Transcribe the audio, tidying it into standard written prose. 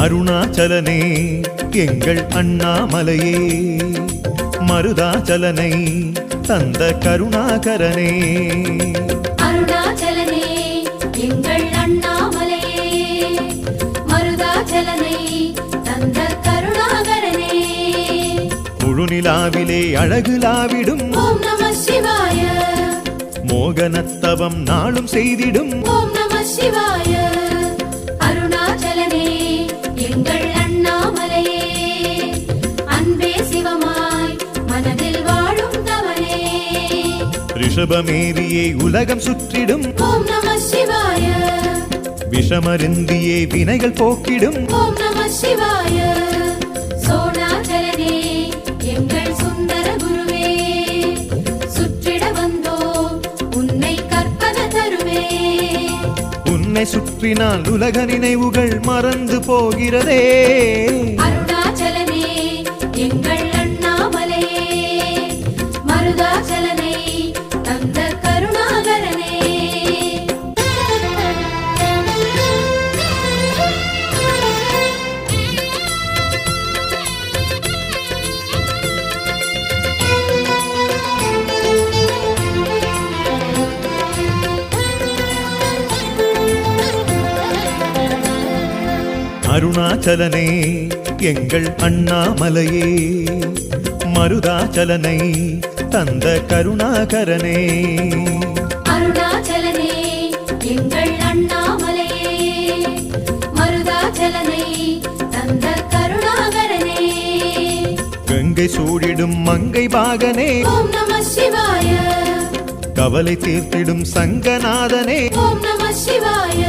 அருணாச்சலனே எங்கள் அண்ணாமலையே, மருதாச்சலனை தந்த கருணாகரனே. அருணாச்சலனே எங்கள் அண்ணாமலையே, மருதாச்சலனை தந்த கருணாகரனே. முழுநிலாவிலே அழகுலாவிடும் ஓம் நம சிவாய, மோகனத்தவம் நாளும் செய்திடும் ஓம் நம சிவாய. அருணாச்சலனே எங்கள் அண்ணாமலையே, அன்பே சிவமாய் மனதில் வாழும் தவனே. ரிஷபமேரியே உலகம் சுற்றிடும் ஓம் நம சிவாய, விஷமருந்தியே வினைகள் போக்கிடும் ஓம் நம சிவாய. சோணாச்சலனே எங்கள் சுந்தர குருவே, சுற்றிட வந்தோ உன்னை கற்பன தருவே. உன்னை சுற்றினால் உலக நினைவுகள் மறந்து போகிறதே. அருணாச்சலனே எங்கள் அண்ணாமலையே, மருதாச்சலனை தந்த கருணாகரனே. அருணாச்சலனே எங்கள் அண்ணாமலையே, மருதாச்சலனை தந்த கருணாகரனே. அருணாச்சலனே எங்கள் அண்ணாமலையே, மருதாச்சலனை தந்த கருணாகரனே. கங்கை சூடிடும் மங்கை பாகனே, ஓம் நம சிவாய, கவலை தீர்த்திடும் சங்கநாதனே. ஓம் நம சிவாய.